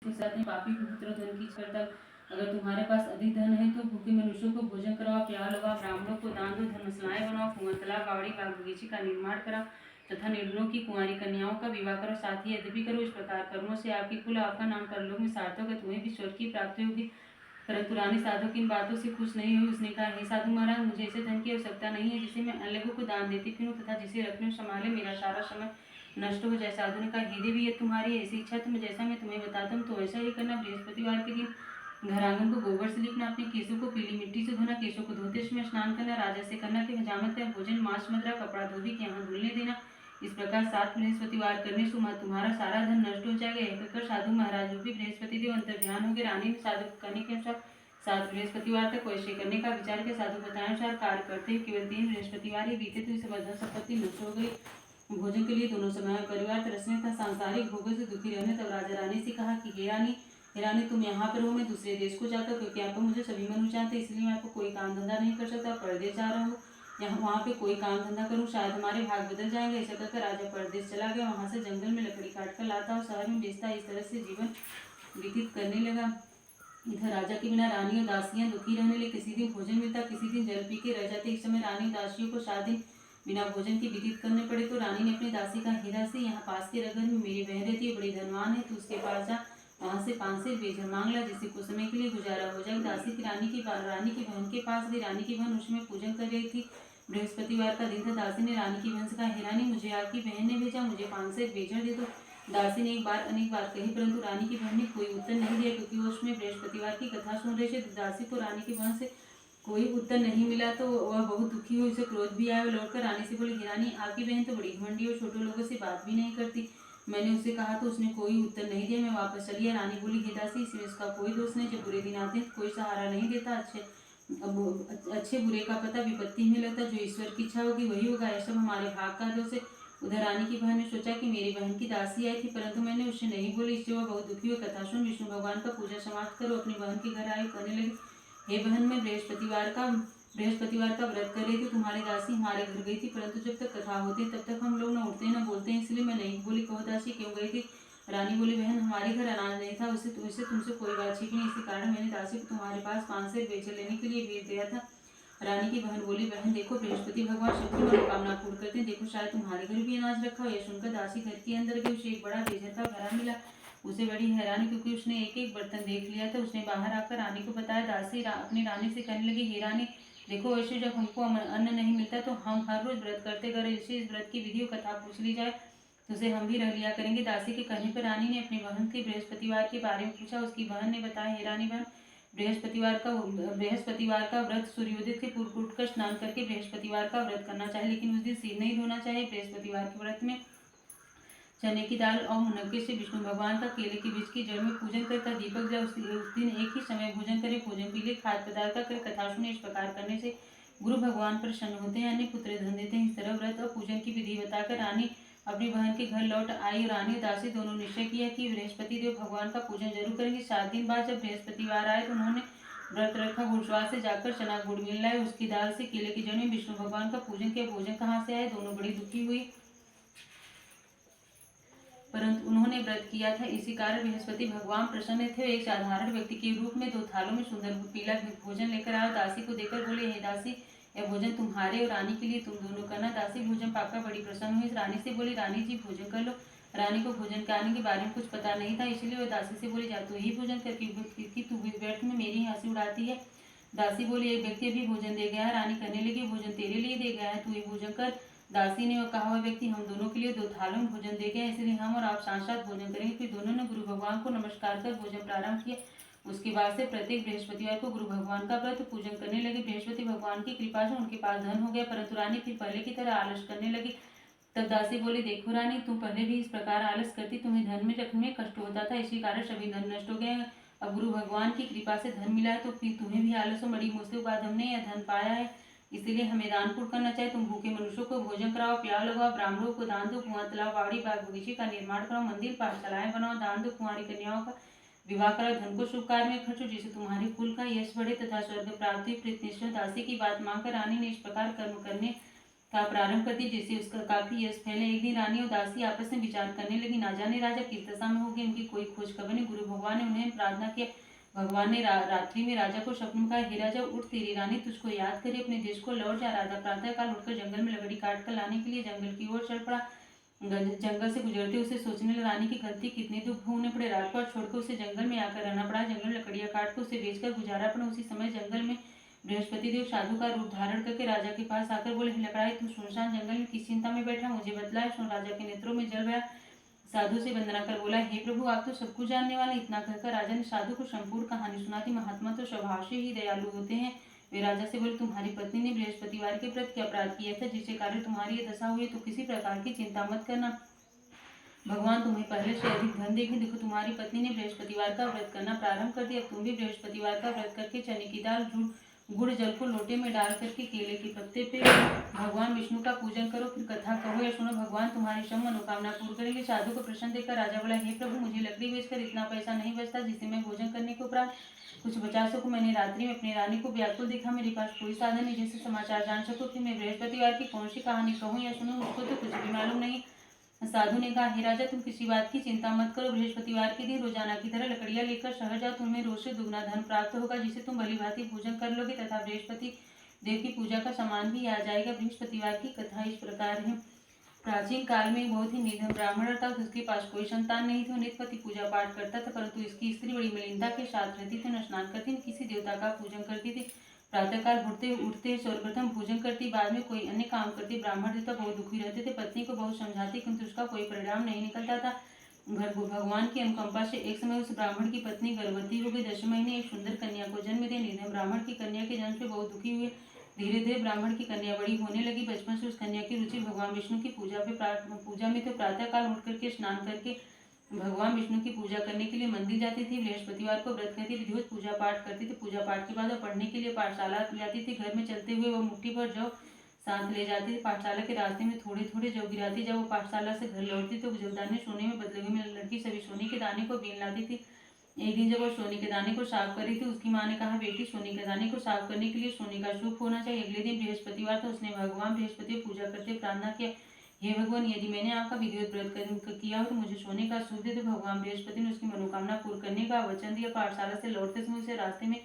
उस अपने पापी पुत्र धन की छल तक। अगर तुम्हारे पास अधिक धन है तो भूखे मनुष्यों को भोजन कराओ, प्यार लगाओ, ब्राह्मणों को दान दो, धर्मशालाएं बनाओ, कुआं तालाब बावड़ी बाग बगीचे का निर्माण कराओ तथा निर्धनों की कुंवारी कन्याओं का विवाह करो। साथ ही यद्यपि करो, इस प्रकार कर्मों से आपकी कुल आपका नाम परलोक में सार्थक है, तुम्हें भी स्वर्ग की प्राप्ति होगी। परंतु रानी साधु की इन बातों से खुश नहीं हुई। उसने कहा, हे साधु महाराज, मुझे ऐसे धन की आवश्यकता नहीं है जिसे मैं अन्य लोगों को दान देती फिरूं तथा जिसे रखने संभाले मेरा सारा समय नष्ट हो जाए। साधु ने कहा, हे देवी, ये तुम्हारी ऐसी इच्छा, तुम जैसा मैं तुम्हें बताता हूँ तो ऐसा ही करना। बृहस्पतिवार के दिन घर आंगन को गोबर से लिपना, अपने केशों को पीली मिट्टी से धोना, केशों को धोते समय स्नान करना, राजा से करना कि हजामत या भोजन मांस मदिरा कपड़ा धोबी के यहाँ धुलने देना। इस प्रकार 7 बृहस्पतिवार करने से तुम्हारा सारा धन नष्ट हो जाएगा। यह कहकर साधु महाराज रूपी बृहस्पति देव अंतर्ध्यान हो गए। रानी ने साधु को कहने के अनुसार 7 बृहस्पतिवार तक वैसे करने का विचार के साधु बताए अनुसार कार्य करते हुए केवल 3 बृहस्पतिवार ही बीते तो इसे धन संपत्ति नष्ट हो गई। भोजन के लिए दोनों समय परिवार तरसने था, सांसारिक भोगों से दुखी रहने। तब राजा रानी से कहा कि हे रानी, तुम यहाँ पर हो, मैं दूसरे देश को जाता हूँ क्योंकि आपको मुझे सभी मनुष्य चाहते, इसलिए मैं आपको कोई काम धंधा नहीं कर सकता, परदेश जा रहा हूँ। यहाँ वहाँ पे कोई काम धंधा करूँ, शायद हमारे भाग बदल जाएंगे। ऐसा कहकर राजा परदेश चला गया। वहाँ से जंगल में लकड़ी काट कर लाता और शहर में बेचता। इस तरह से जीवन व्यतीत करने लगा। इधर राजा के बिना रानी और दासियां दुखी रहने लगी। किसी दिन भोजन मिलता, किसी दिन जल पी के रह जाते। इस समय रानी दासियों को 7 दिन बिना भोजन के व्यतीत करने पड़े। तो रानी ने अपनी दासी का, हे दासी, यहाँ पास के नगर में मेरी बहन रहती है, बड़ी धनवान है, तू उसके पास जा, वहां से 5 सेर बेजर मांग ला जिससे कुछ समय के लिए गुजारा हो जाए। दासी की रानी की बहन के पास गई। रानी की बहन उसमें पूजन कर रही थी। बृहस्पतिवार का दिन था। दासी ने रानी की बहन से कहा, हे रानी, मुझे आपकी बहन ने भेजा, मुझे 5 सेर बेजर दे दो। दासी ने एक बार अनेक बार कही, परंतु रानी की बहन ने कोई उत्तर नहीं दिया क्योंकि वो उसमें बृहस्पतिवार की कथा सुन रहे थे। दासी को रानी की बहन से कोई उत्तर नहीं मिला तो वह बहुत दुखी हुई। उसे क्रोध भी आया। लौटकर रानी से बोली, हे रानी, आपकी बहन तो बड़ी घमंडी और छोटे लोगों से बात भी नहीं करती। मैंने उससे कहा तो उसने कोई उत्तर नहीं दिया, मैं वापस चली। रानी बोली, हे दासी, इसमें इसका कोई दोष नहीं। जब बुरे दिन आते हैं कोई सहारा नहीं देता। अच्छे बुरे का पता विपत्ति में लगता। जो ईश्वर की इच्छा होगी वही होगा। यह सब हमारे भाग का दोष है। उधर रानी की बहन ने सोचा कि मेरी बहन की दासी आई थी, परंतु मैंने उससे नहीं बोली, इससे वह बहुत दुखी हुई। कथा सुन विष्णु भगवान का पूजा समाप्त करो, अपनी बहन के घर आई। कहने लगी, हे बहन, मैं बृहस्पतिवार का व्रत कर रही थी, तुम्हारी दासी हमारे घर गई थी, परंतु जब तक कथा होती तब तक हम लोग न उठते न बोलते हैं, इसलिए मैं नहीं बोली। कहो दासी, क्यों गई थी? रानी बोली, बहन, हमारे घर अनाज नहीं था, उससे तुमसे कोई बात छिपी नहीं, इसी कारण मैंने दासी को तुम्हारे पास 5 सेर बेचर लेने के लिए भेज दिया था। रानी की बहन बोली, बहन देखो, बृहस्पति भगवान सबकी मनोकामना पूर्ण करते हैं, देखो शायद तुम्हारे घर भी अनाज रखा हो। यह सुनकर दासी घर के अंदर गई। उसे एक बड़ा बेजर का घड़ा मिला। उसे बड़ी हैरानी, क्योंकि उसने एक एक बर्तन देख लिया था। उसने बाहर आकर रानी को बताया। दासी अपनी रानी से कहने लगी, हे रानी, देखो, ऐसे जब हमको अन्न नहीं मिलता तो हम हर रोज व्रत करते, अगर इसे इस व्रत की विधि और कथा पूछ ली जाए तो उसे हम भी रह लिया करेंगे। दासी के कहने पर रानी ने अपनी बहन के बृहस्पतिवार के बारे में पूछा। उसकी बहन ने बताया, हे रानी बहन, बृहस्पतिवार का व्रत सूर्योदय से पूर्व उठकर स्नान करके बृहस्पतिवार का व्रत करना चाहिए, लेकिन उस दिन सिर नहीं धोना चाहिए। बृहस्पतिवार के व्रत में चने की दाल और मुनक्के से विष्णु भगवान का केले के बीज की जड़ में पूजन करता। दीपक जब उस दिन एक ही समय भोजन करे, भोजन पीले, खाद्य पदार्थ का करे, कथा सुने। इस प्रकार करने से गुरु भगवान प्रसन्न होते हैं, अन्य पुत्र धन देते हैं। इस तरह व्रत और पूजन की विधि बताकर रानी अपनी बहन के घर लौट आई। रानी और दासी दोनों निश्चय किया कि बृहस्पति देव भगवान का पूजन जरूर करेंगे। 7 दिन बाद जब बृहस्पतिवार आए तो उन्होंने व्रत रखा। घुड़सवार से जाकर चना गुड़ मिल लाए, उसकी दाल से केले की जड़ में विष्णु भगवान का पूजन किया। भोजन कहाँ से आए? दोनों बड़ी दुखी हुई, परंतु उन्होंने व्रत किया था, इसी कारण बृहस्पति भगवान प्रसन्न थे। एक साधारण व्यक्ति के रूप में 2 थालों में सुंदर पीला भोजन लेकर आया। दासी को देकर बोले, हे दासी, यह भोजन तुम्हारे और रानी के लिए तुम दोनों करना। दासी भोजन पाकर बड़ी प्रसन्न हुई। रानी से बोली, रानी जी, भोजन कर लो। रानी को भोजन कराने के बारे में कुछ पता नहीं था, इसलिए वह दासी से बोली, जा तू ही भोजन कर, क्योंकि तू व्यर्थ में मेरी हंसी उड़ाती है। दासी बोली, एक व्यक्ति अभी भोजन दे गया है। रानी कहने लगी, भोजन तेरे लिए दे गया है, तू ही भोजन कर। दासी ने कहा, वह व्यक्ति हम दोनों के लिए 2 थालों में भोजन दे गया, इसलिए हम और आप साथ साथ भोजन करेंगे। फिर दोनों ने गुरु भगवान को नमस्कार कर भोजन प्रारंभ किया। उसके बाद से प्रत्येक बृहस्पतिवार को गुरु भगवान का व्रत पूजन करने लगे। बृहस्पति भगवान की कृपा से उनके पास धन हो गया, परंतु रानी फिर पहले की तरह आलस करने लगी। तब दासी बोली, देखो रानी, तुम पहले भी इस प्रकार आलस करती, तुम्हें धन में रखने में कष्ट होता था, इसी कारण सभी धन नष्ट हो गए। अब गुरु भगवान की कृपा से धन मिला है तो फिर तुम्हें भी आलस हो। बड़ी मुश्किल बाद हमने यह धन पाया है, इसलिए हमें दान पुण्य करना चाहिए। तुम भूखे मनुष्यों को भोजन कराओ, प्यार लगाओ, ब्राह्मणों को दान दो, कुआं तालाब बावड़ी बाग बगीचे का निर्माण कराओ, मंदिर पाठशालाएं बनाओ, दान दो, कुंवारी कन्याओं का विवाह कराओ, धन को शुभ कार्य में खर्चो, जिससे तुम्हारे कुल का यश बढ़े तथा स्वर्ग प्राप्ति। प्रीतनिष्ठ दासी की बात मानकर रानी ने इस प्रकार कर्म करने का प्रारंभ कर दिया, जिससे उसका काफी यश फैले। एक दिन रानी और दासी आपस में विचार करने लगी, ना जाने राजा किस दशा में हो गए, उनकी कोई खोज खबर नहीं। गुरु भगवान ने उन्हें प्रार्थना किया। भगवान ने रात्रि में राजा को स्वप्न में कहा, हे राजा उठ, तेरी रानी तुझको याद करे, अपने देश को लौट जा। राजा प्रातः काल उठकर जंगल में लकड़ी काट कर लाने के लिए जंगल की ओर चल पड़ा। जंगल से गुजरते उसे सोचने लगा, रानी की गलती कितने दुख भोगने पड़े। राजपाट छोड़कर उसे जंगल में आकर रहना पड़ा। जंगल में लकड़ियां काट कर उसे बेचकर गुजारा पड़ा। उसी समय जंगल में बृहस्पति देव साधु का रूप धारण करके राजा के पास आकर बोले, लकड़ाई तू सुनसान जंगल में किस चिंता में बैठा, मुझे बतलाए। सुन, राजा के नेत्रों में जल गया। साधु से वंदना कर बोला, हे प्रभु आप तो सब कुछ जानने वाले। इतना कहकर राजा ने साधु को संपूर्ण कहानी सुना दी। महात्मा तो स्वभाव से ही दयालु होते हैं। वे राजा से बोले, तुम्हारी पत्नी ने बृहस्पतिवार के प्रति अपराध किया था, जिसके कारण तुम्हारी ये दशा हुई, तो किसी प्रकार की चिंता मत करना। भगवान तुम्हें पहले से अधिक धन देंगे। देखो, तुम्हारी पत्नी ने बृहस्पतिवार का व्रत करना प्रारंभ कर दिया। अब तुम भी बृहस्पतिवार का व्रत करके चने की दाल, गुड़ जल को लोटे में डाल करके केले के पत्ते पे भगवान विष्णु का पूजन करो, फिर कथा कहो या सुनो, भगवान तुम्हारी सब मनोकामना पूर्ण करेंगे। साधु को प्रश्न देकर राजा बोला, हे प्रभु, मुझे लकड़ी बेचकर इतना पैसा नहीं बचता जिससे मैं भोजन करने के उपरांत कुछ बचा सकूं। मैंने रात्रि में अपनी रानी को व्याकुल देखा, मेरे पास कोई साधन नहीं जिससे समाचार जान सकूं। फिर मैं बृहस्पतिवार की कौन सी कहानी कहूँ या सुनूं, मुझको तो कुछ भी मालूम नहीं। साधु ने कहा, हे राजा, तुम किसी बात की चिंता मत करो। बृहस्पतिवार के दिन रोजाना की तरह लकड़ियां लेकर शहर जाओ। तुम्हें रोज से दुगना धन प्राप्त होगा, जिसे तुम भली भांति पूजन कर लोगे तथा बृहस्पति देव की पूजा का सामान भी आ जाएगा। बृहस्पतिवार की कथा इस प्रकार है। प्राचीन काल में बहुत ही निधन ब्राह्मण था, उसके पास कोई संतान नहीं थी। नित्य पति पूजा पाठ करता था, परंतु इसकी स्त्री बड़ी मलिनता के साथ रहती थी, न स्नान करती, न किसी देवता का पूजन करती थी। प्रातःकाल उठते सर्वप्रथम भोजन करती, बाद में कोई अन्य काम करती। ब्राह्मण देवता बहुत दुखी रहते थे, पत्नी को बहुत समझाती, किंतु उसका कोई परिणाम नहीं निकलता था। भगवान की अनुकंपा से एक समय उस ब्राह्मण की पत्नी गर्भवती हो गई। 10 महीने एक सुंदर कन्या को जन्म दे। निधन ब्राह्मण की कन्या के जन्म से बहुत दुखी हुए। धीरे धीरे ब्राह्मण की कन्या बड़ी होने लगी। बचपन से उस कन्या की रुचि भगवान विष्णु की पूजा में तो प्रातःकाल उठ करके स्नान करके भगवान विष्णु की पूजा करने के लिए मंदिर जाती थी। बृहस्पतिवार को व्रत करती, विधिवत पूजा पाठ करती थी। पूजा पाठ के बाद वह पढ़ने के लिए पाठशाला जाती थी। घर में चलते हुए वह मुट्ठी भर जौ साथ ले जाती थी। पाठशाला के रास्ते में थोड़े थोड़े जौ गिराती। जब वो पाठशाला से घर लौटती तो जौदाने सोने में बदले हुए लड़की सभी सोने के दाने को बीन लाती थी। एक दिन जब वो सोने के दाने को साफ कर रही थी, उसकी माँ ने कहा, बेटी, सोने के दाने को साफ करने के लिए सोने का सूप होना चाहिए। अगले दिन बृहस्पतिवार था। उसने भगवान बृहस्पति को पूजा करते प्रार्थना किया, हे भगवान, यदि मैंने आपका विधिवत व्रत किया हो तो मुझे सोने का सूप दे दो। भगवान बृहस्पति ने उसकी मनोकामना पूर्ण करने का वचन दिया। पाठशाला से लौटते समय उसे रास्ते में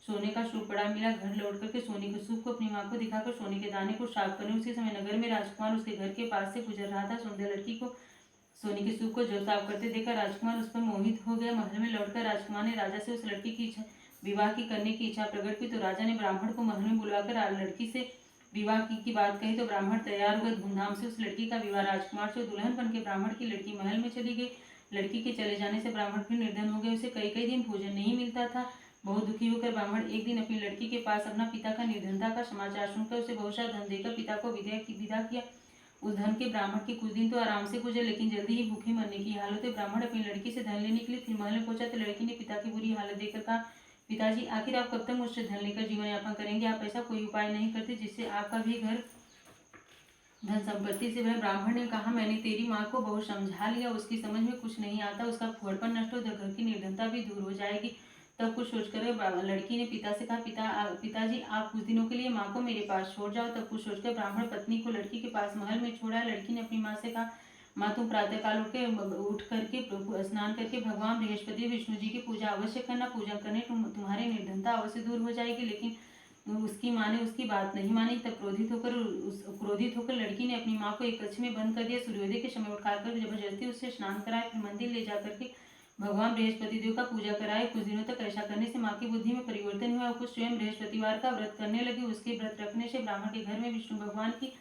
सोने का सूप पड़ा मिला। घर लौट करके सोने के सूप को अपनी माँ को दिखाकर सोने के दाने को साफ करने उसी समय नगर में राजकुमार उसके घर के पास से गुजर रहा था। सुंदर लड़की को सोने के सूप को जो साफ करते देखकर राजकुमार उस पर मोहित हो गया। महल में लौटकर राजकुमार ने राजा से उस लड़की की विवाह की करने की इच्छा प्रकट की। तो राजा ने ब्राह्मण को महल में बुलाकर लड़की से विवाह की बात कही। तो ब्राह्मण तैयार हुए। धूमधाम से उस लड़की का विवाह राजकुमार से दुल्हन बन के ब्राह्मण की लड़की महल में चली गई। लड़की के चले जाने से ब्राह्मण फिर निर्धन हो गए। उसे कई कई दिन भोजन नहीं मिलता था। बहुत दुखी होकर ब्राह्मण एक दिन अपनी लड़की के पास अपना पिता का निर्धनता का समाचार सुनकर उसे बहुत सा धन देकर पिता को विदा किया। उस धन के ब्राह्मण के कुछ दिन तो आराम से गुजरे, लेकिन जल्दी ही भूखे मरने की हालत हुई। ब्राह्मण अपनी लड़की से धन लेने के लिए फिर महल में पहुंचा तो लड़की ने पिता की बुरी हालत देखकर कहा, पिताजी, आखिर आप कब तक मुझसे धन लेकर जीवन यापन करेंगे? आप ऐसा कोई उपाय नहीं करते जिससे आपका भी घर धन संपत्ति से भरे। ब्राह्मण ने कहा, मैंने तेरी माँ को बहुत समझा लिया, उसकी समझ में कुछ नहीं आता, उसका फुहड़पन नष्ट हो तो घर की निर्धनता भी दूर हो जाएगी। तब कुछ सोचकर लड़की ने पिता से कहा, पिताजी, आप कुछ दिनों के लिए माँ को मेरे पास छोड़ जाओ। तब कुछ सोचकर ब्राह्मण पत्नी को लड़की के पास महल में छोड़ा। लड़की ने अपनी माँ से कहा, माँ, तुम प्रातःकाल उठ करके स्नान करके भगवान बृहस्पति विष्णु जी की पूजा अवश्य करना। पूजा करने तुम्हारी निर्धनता अवश्य दूर हो जाएगी। लेकिन उसकी माँ ने उसकी बात नहीं मानी। तब क्रोधित होकर लड़की ने अपनी माँ को एक कक्ष में बंद कर दिया। सूर्योदय के समय उठाकर जबरदस्ती उससे स्नान कराए, फिर मंदिर ले जाकर के भगवान बृहस्पति देव का पूजा कराए। कुछ दिनों तक ऐसा करने से माँ की बुद्धि में परिवर्तन हुआ और कुछ स्वयं बृहस्पतिवार का व्रत करने लगी। उसके व्रत रखने से ब्राह्मण के घर में विष्णु भगवान की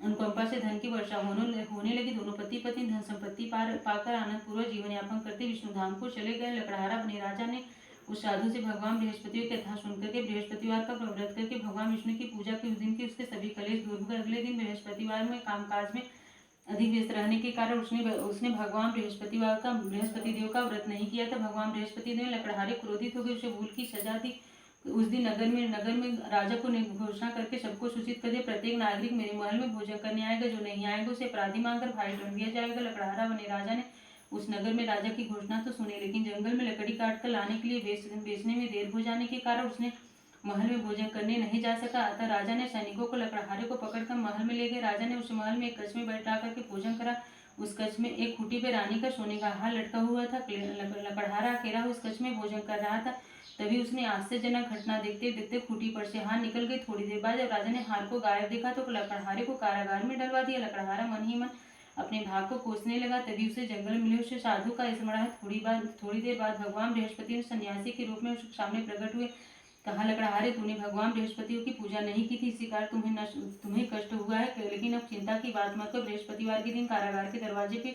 अनुकंपा से धन की वर्षा होने लगी। दोनों पति पत्नी धन संपत्ति पाकर आनंद पूर्वक जीवन यापन करते विष्णु धाम को चले गए। लकड़हारा बने राजा ने उस साधु से भगवान बृहस्पति की कथा सुनकर के बृहस्पतिवार का व्रत करके भगवान विष्णु की पूजा के उस दिन की उसके सभी कलेश दूर हो गए। अगले दिन बृहस्पतिवार में कामकाज में अधिक व्यस्त रहने के कारण उसने भगवान बृहस्पति देव का व्रत नहीं किया था। भगवान बृहस्पति देव लकड़हारे क्रोधित हो गए, उसे भूल की सजा दी। उस दिन नगर में राजा को घोषणा करके सबको सूचित कर दिया, प्रत्येक नागरिक मेरे महल में भोजन करने आएगा, जो नहीं आएगा उसे अपराधी मानकर भारी दंड दिया जाएगा। लकड़हारा बने राजा ने उस नगर में राजा की घोषणा तो सुनी, लेकिन जंगल में लकड़ी काट कर लाने के लिए बेचने में देर हो जाने के कारण उसने महल में भोजन करने नहीं जा सका। अतः राजा ने सैनिकों को लकड़हारे को पकड़कर महल में ले गए। राजा ने उस महल में एक कक्ष में बैठा करके भोजन करा। उस कक्ष में एक खूंटी पे रानी का सोने का हार लटका हुआ था। लकड़हारा अकेला उस कक्ष में भोजन कर रहा था। तभी उसने आश्चर्यजनक घटना देखते देखते खूंटी पर से हार निकल गई। थोड़ी देर बाद जब राजा ने हार को गायब देखा तो लकड़हारे को कारागार में डलवा दिया। लकड़हारा मन ही मन अपने भाग को कोसने लगा। तभी उसे जंगल मिले उसे साधु का स्मरण है। थोड़ी देर बाद भगवान बृहस्पति ने सन्यासी के रूप में उसके सामने प्रकट हुए। कहा, लकड़हारे, तूने भगवान बृहस्पति की पूजा नहीं की थी, इसी कारण तुम्हें कष्ट हुआ है। लेकिन अब चिंता की बात मत कर। बृहस्पतिवार के दिन कारागार के दरवाजे पे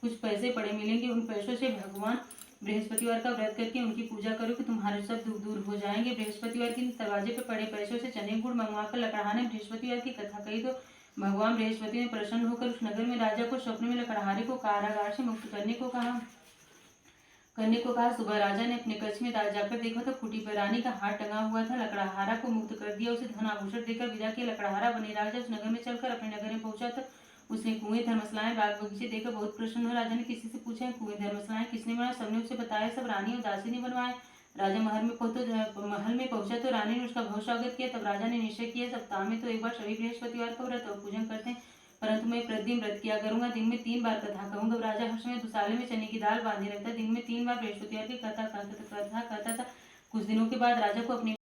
कुछ पैसे पड़े मिलेंगे। उन पैसों से भगवान बृहस्पतिवार का व्रत करके उनकी पूजा करो कि तुम्हारे सब दुख दूर हो जाएंगे। बृहस्पतिवार के दिन दरवाजे पे पड़े पैसों से चने गुड़ मंगवाकर लकड़हारे ने बृहस्पतिवार की कथा कही तो भगवान बृहस्पति ने प्रसन्न होकर उस नगर में राजा को स्वप्न में लकड़हारे को कारागार से मुक्त करने को कहा। सुबह राजा ने अपने कक्ष में जाकर देखा तो खूंटी पर रानी का हार टंगा हुआ था। लकड़हारा को मुक्त कर दिया, उसे धन आभूषण देकर विदा किया। लकड़हारा बने राजा उस नगर में चलकर अपने नगर में पहुंचा तो उसने कुएं, धर्मशालाएं, बाग बगीचे देखकर बहुत प्रसन्न हुआ। राजा ने किसी से पूछा, कुएं धर्मशालाएं किसने बनाया? सबने उसे बताया, सब रानी और दासी ने बनवाए। राजा महल में पहुंचा तो रानी ने उसका बहुत स्वागत किया। तब राजा ने निश्चय किया, सप्ताह में तो एक बार सभी बृहस्पतिवार का व्रत और पूजन करते हैं, परंतु मैं प्रतिदिन व्रत किया करूंगा। दिन में 3 बार कथा कहूंगा। राजा हर समय दुसाले में चने की दाल बांधे रखता। दिन में 3 बार बृहस्पतिवार की कथा करता था। कुछ दिनों के बाद राजा को अपनी